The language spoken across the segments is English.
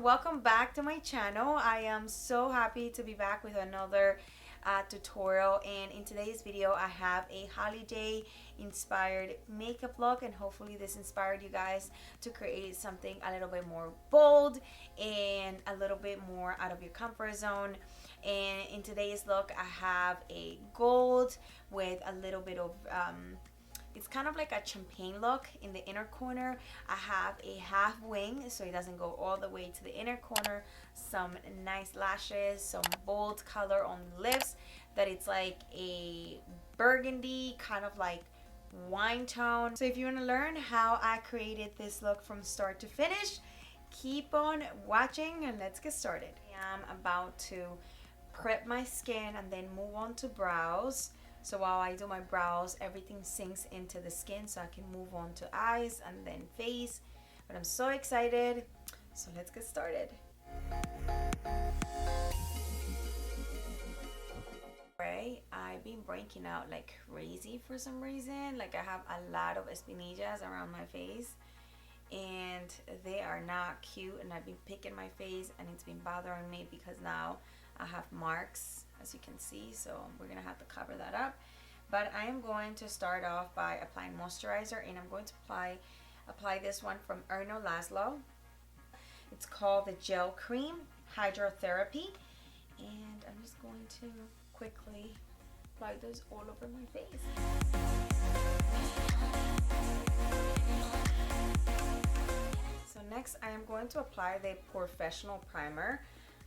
welcome back to my channel. I am so happy to be back with another tutorial, and in today's video I have a holiday inspired makeup look, and hopefully this inspired you guys to create something a little bit more bold and a little bit more out of your comfort zone. And in today's look I have a gold with a little bit of it's kind of like a champagne look in the inner corner. I have a half wing so it doesn't go all the way to the inner corner. Some nice lashes, some bold color on the lips that it's like a burgundy, kind of like wine tone. So if you want to learn how I created this look from start to finish, keep on watching and let's get started. I'm about to prep my skin and then move on to brows. So while I do my brows, everything sinks into the skin so I can move on to eyes and then face. But I'm so excited. So let's get started. Right, I've been breaking out like crazy for some reason. Like I have a lot of espinillas around my face and they are not cute, and I've been picking my face and it's been bothering me because now I have marks, as you can see, so we're gonna have to cover that up. But I am going to start off by applying moisturizer, and I'm going to apply this one from Erno Laszlo. It's called the Gel Cream Hydrotherapy, and I'm just going to quickly apply this all over my face. So next I am going to apply the Porefessional Primer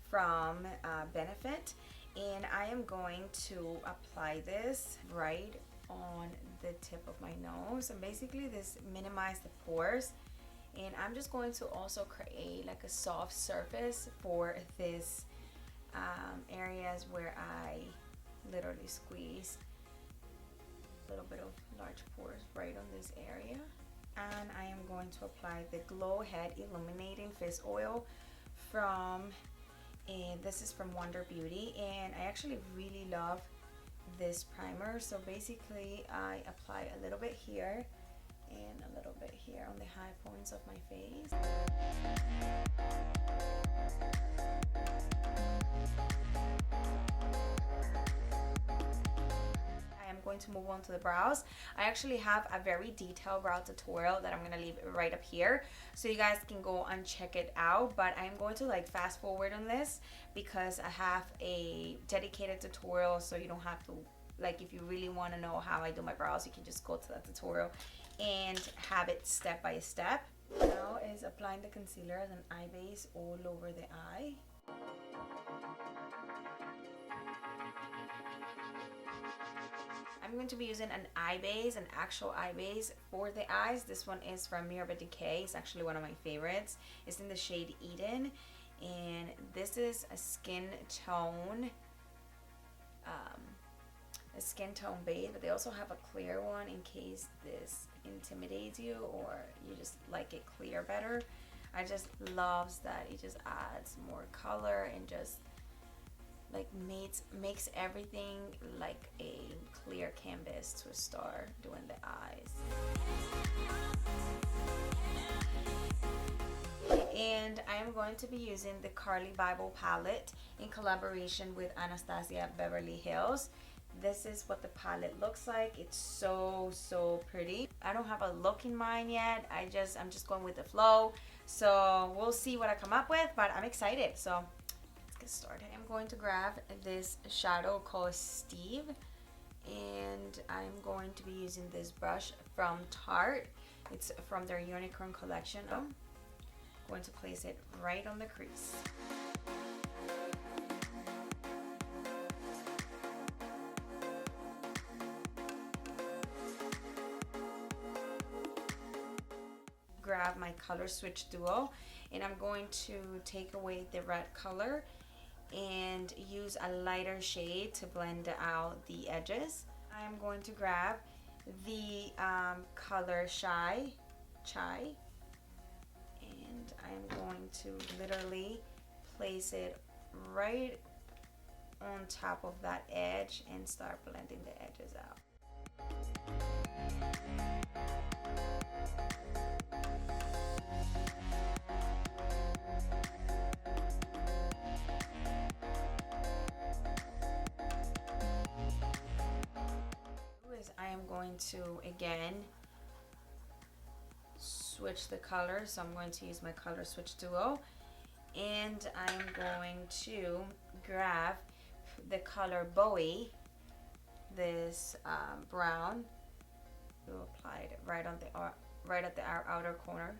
from Benefit, and I am going to apply this right on the tip of my nose, and basically this minimizes the pores, and I'm just going to also create like a soft surface for this areas where I literally squeeze a little bit of large pores right on this area. And I am going to apply the Glow Head Illuminating Face Oil from this is from Wonder Beauty, and I actually really love this primer. So basically I apply a little bit here and a little bit here on the high points of my face. Going to move on to the brows. I actually have a very detailed brow tutorial that I'm gonna leave right up here so you guys can go and check it out, but I'm going to like fast forward on this because I have a dedicated tutorial, so you don't have to, like, if you really want to know how I do my brows, you can just go to that tutorial and have it step by step. Now is applying the concealer as an eye base all over the eye. I'm going to be using an eye base, an actual eye base for the eyes. This one is from Decay. It's actually one of my favorites. It's in the shade Eden, and this is a skin tone beige, but they also have a clear one in case this intimidates you or you just like it clear better. I just love that it just adds more color and just like makes everything like a clear canvas to start doing the eyes. And I am going to be using the Carli Bybel palette in collaboration with Anastasia BeverlyHills. This is what the palette looks like. It's so pretty. I don't have a look in mind yet. I'm just going with the flow. So we'll see what I come up with, but I'm excited. So started. I'm going to grab this shadow called Steve, and I'm going to be using this brush from Tarte. It's from their unicorn collection. I'm going to place it right on the crease. Grab my color switch duo, and I'm going to take away the red color and use a lighter shade to blend out the edges. I'm going to grab the color Chai, and I'm going to literally place it right on top of that edge and start blending the edges out. to again switch the color. So I'm going to use my color switch duo, and I'm going to grab the color Bowie, this brown. We'll apply it right on the right at the outer corner.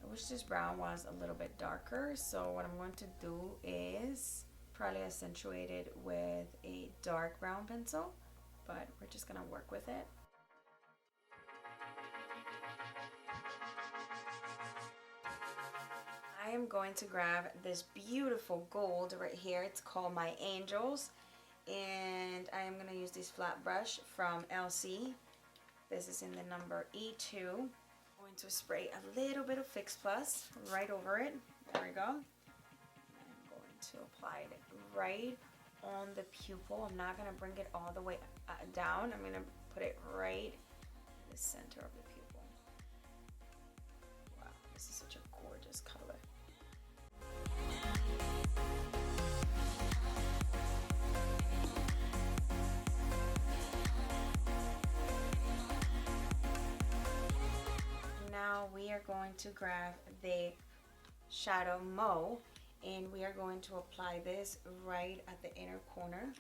I wish this brown was a little bit darker, so what I'm going to do is probably accentuate it with a dark brown pencil, but we're just gonna work with it. I am going to grab this beautiful gold right here. It's called My Angels, and I am gonna use this flat brush from LC. This is in the number E2. I'm going to spray a little bit of Fix Plus right over it. There we go. I'm going to apply it right on the pupil. I'm not going to bring it all the way down. I'm going to put it right in the center of the pupil. Wow, this is such a gorgeous color. Now we are going to grab the shadow Mo, and we are going to apply this right at the inner corner.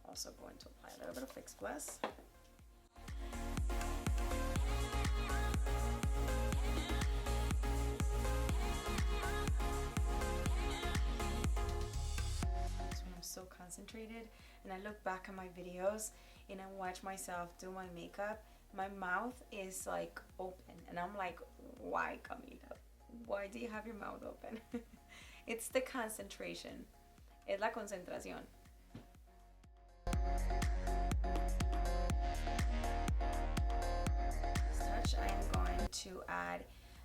Also going to apply a little bit of Fix Plus. I'm so concentrated, and I look back at my videos and I watch myself do my makeup. My mouth is like open, and I'm like, why, Kamila? Why do you have your mouth open? It's the concentration. Es la concentración. This touch, I am going to add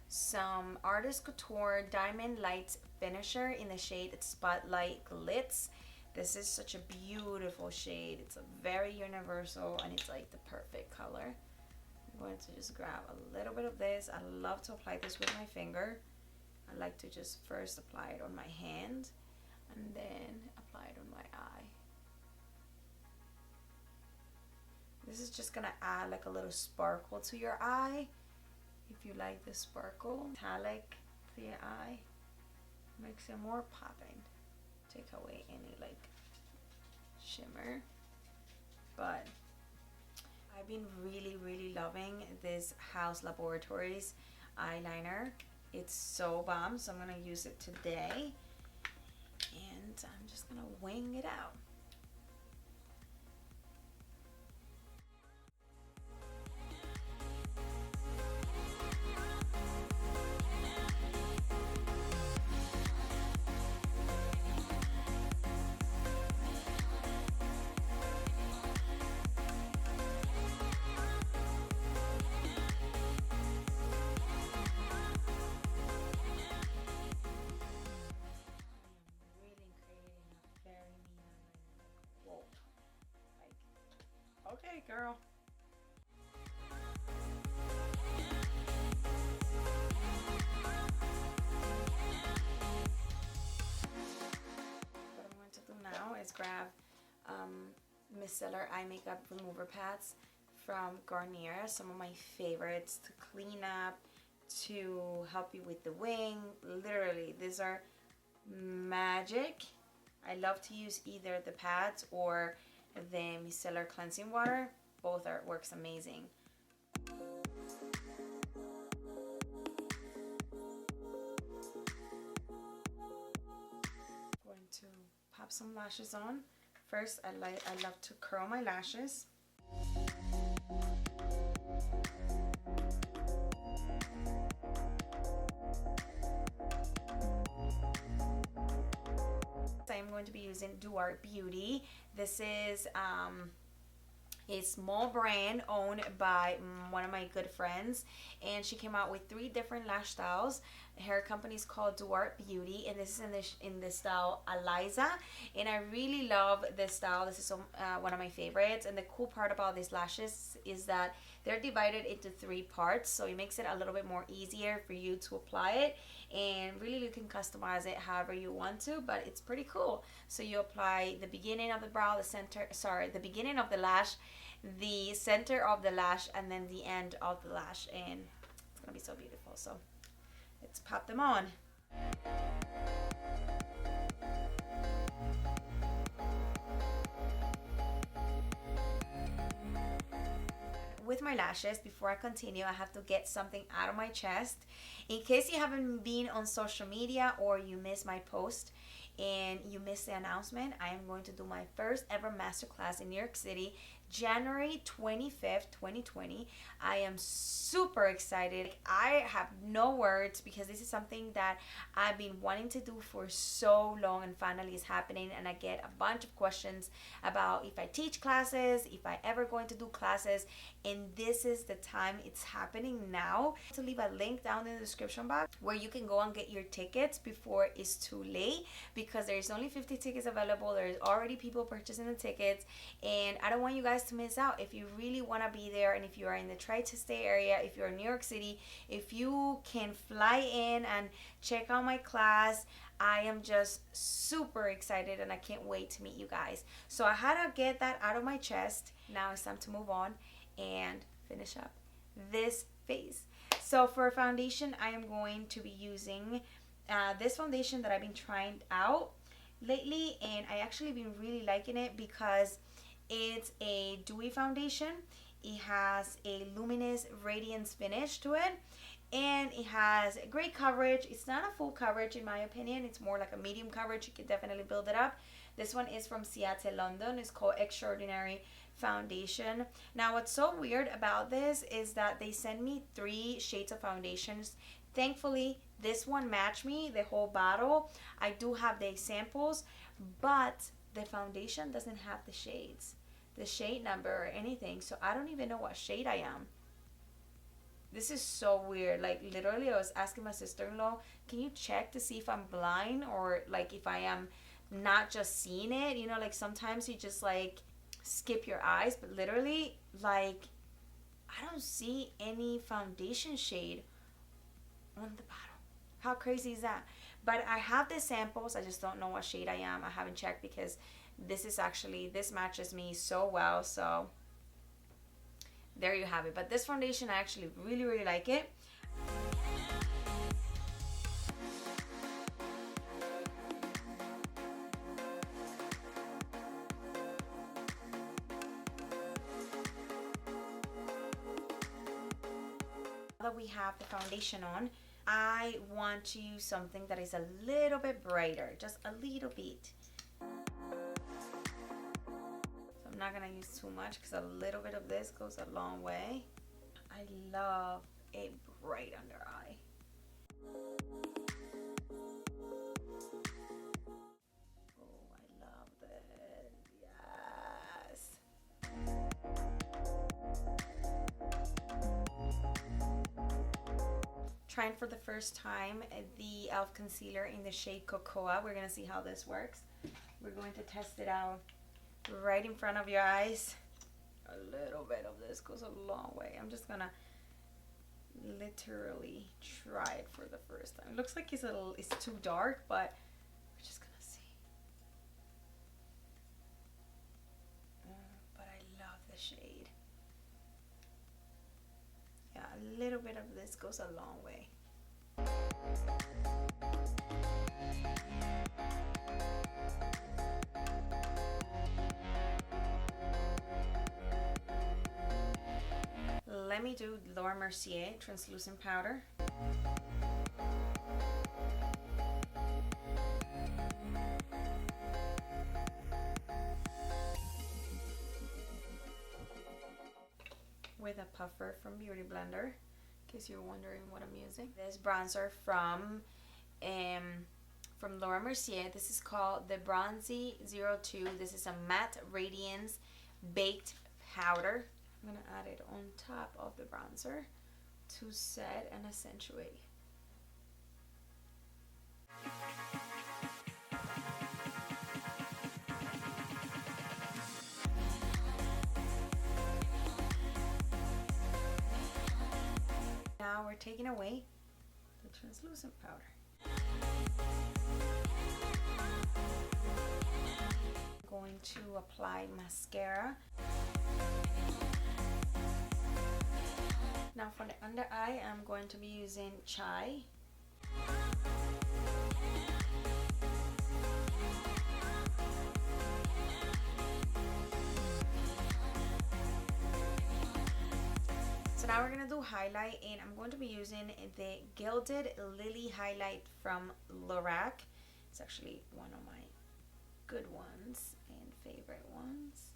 some Artist Couture Diamond Lights Finisher in the shade Spotlight Glitz. This is such a beautiful shade. It's a very universal, and it's like the perfect color. I'm going to just grab a little bit of this. I love to apply this with my finger. I like to just first apply it on my hand and then apply it on my eye. This is just gonna add like a little sparkle to your eye. If you like the sparkle, metallic to your eye, makes it more popping. Take away any like shimmer. But I've been really loving this Haus Laboratories eyeliner. It's so bomb, so I'm gonna use it today, and I'm just gonna wing it out. Okay, girl. What I'm going to do now is grab micellar eye makeup remover pads from Garnier. Some of my favorites to clean up, to help you with the wing. Literally, these are magic. I love to use either the pads or the micellar cleansing water. Both works amazing. Going to pop some lashes on. First, I love to curl my lashes. I'm going to be using Duart Beauty. This is a small brand owned by one of my good friends, and she came out with 3 different lash styles. Her company is called Duart Beauty, and this is in the style Eliza, and I really love this style. This is one of my favorites, and the cool part about these lashes is that they're divided into 3 parts, so it makes it a little bit more easier for you to apply it, and really you can customize it however you want to, but it's pretty cool. So you apply the beginning of the brow, the beginning of the lash, the center of the lash and then the end of the lash, and it's gonna be so beautiful. So let's pop them on. With my lashes, before I continue, I have to get something out of my chest. In case you haven't been on social media or you missed my post and you missed the announcement, I am going to do my first ever masterclass in New York City, January 25th, 2020. I am super excited. I have no words because this is something that I've been wanting to do for so long, and finally it's happening. And I get a bunch of questions about if I teach classes, if I ever going to do classes, and this is the time. It's happening now. To leave a link down in the description box where you can go and get your tickets before it's too late, because there's only 50 tickets available. There's already people purchasing the tickets, and I don't want you guys to miss out. If you really want to be there, and if you are in the tri-state area, if you're in New York City, if you can fly in and check out my class, I am just super excited and I can't wait to meet you guys. So I had to get that out of my chest. Now it's time to move on and finish up this face. So for foundation, I am going to be using this foundation that I've been trying out lately, and I actually been really liking it because it's a dewy foundation. It has a luminous radiance finish to it, and it has great coverage. It's not a full coverage in my opinion. It's more like a medium coverage. You can definitely build it up. This one is from Ciate, London. It's called Extraordinary Foundation. Now what's so weird about this is that they send me 3 shades of foundations. Thankfully this one matched me, the whole bottle. I do have the samples, but the foundation doesn't have the shades, the shade number or anything, so I don't even know what shade I am. This is so weird. Like literally I was asking my sister-in-law, can you check to see if I'm blind or like if I am not just seeing it, you know, like sometimes you just like skip your eyes, but literally like I don't see any foundation shade on the bottle. How crazy is that? But I have the samples. I just don't know what shade I am. I haven't checked because this is actually, this matches me so well. So there you have it. But this foundation, I actually really like it. Now that we have the foundation on, I want to use something that is a little bit brighter, just a little bit. So I'm not gonna use too much because a little bit of this goes a long way. I love a bright under eye. Oh, I love this. Yes. Trying for the first time the e.l.f. concealer in the shade Cocoa. We're gonna see how this works. We're going to test it out right in front of your eyes. A little bit of this goes a long way. I'm just gonna literally try it for the first time. It looks like it's too dark, but we're just gonna see. But I love the shade. Yeah, a little bit of this goes a long way. Let me do Laura Mercier translucent powder. With a puffer from Beauty Blender, in case you're wondering what I'm using. This bronzer from Laura Mercier. This is called the Bronzy 02. This is a matte radiance baked powder. I'm gonna add it on top of the bronzer to set and accentuate. Now we're taking away the translucent powder. I'm going to apply mascara. Now for the under eye, I'm going to be using Chai. So now we're going to do highlight, and I'm going to be using the Gilded Lily Highlight from Lorac. It's actually one of my good ones and favorite ones.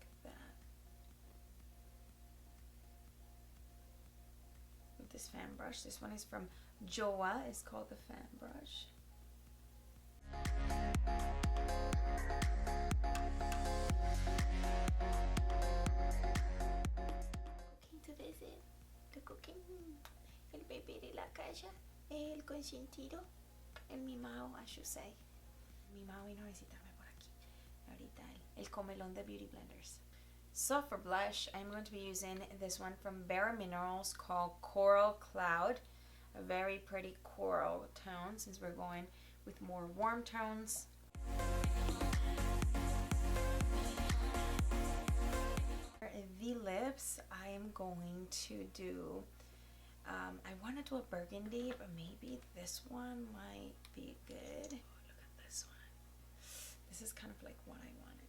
Look at that. With this fan brush. This one is from JANUARY. It's called the fan brush. To visit the cooking. El bebé de la casa, el consentido, el mimado, I should say. Mimado vino a visitarme por aquí. Ahorita el comelón de beauty blenders. So for blush, I'm going to be using this one from Baremiral called Coral Cloud. A very pretty coral tone since we're going with more warm tones. The lips, I am going to do, I want to do a burgundy, but maybe this one might be good. Oh, look at this one. This is kind of like what I wanted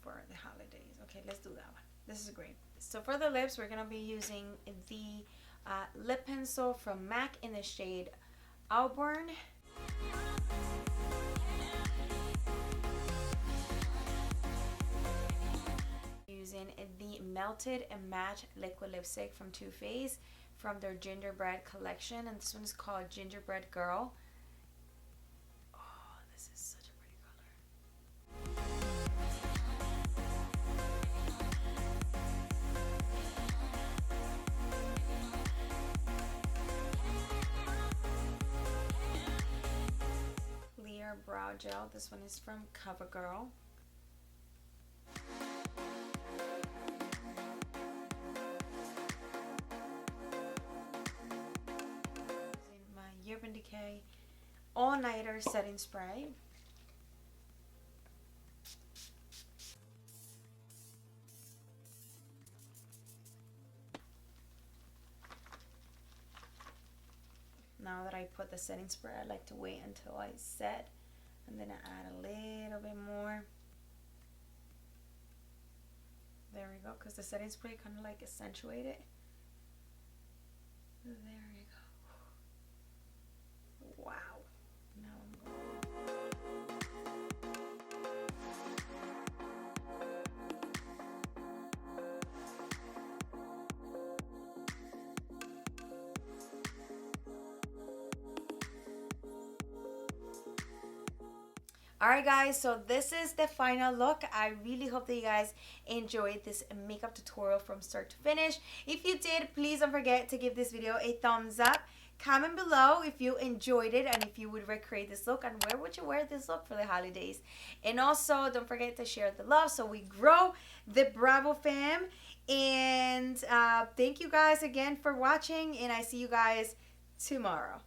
for the holidays. Okay, let's do that one. This is great. So for the lips, we're going to be using the lip pencil from MAC in the shade Auburn. Using the Melted and Matte Liquid Lipstick from Too Faced from their Gingerbread collection, and this one is called Gingerbread Girl. Oh, this is such a pretty color. Clear Brow Gel. This one is from CoverGirl. Decay All-Nighter Setting Spray. Now that I put the setting spray, I like to wait until I set and then I add a little bit more. There we go, because the setting spray kind of like accentuate it. There we go. Wow. Now I'm going. Alright guys, so this is the final look. I really hope that you guys enjoyed this makeup tutorial from start to finish. If you did, please don't forget to give this video a thumbs up. Comment below if you enjoyed it and if you would recreate this look and where would you wear this look for the holidays. And also don't forget to share the love so we grow the Bravo fam. And thank you guys again for watching, and I see you guys tomorrow.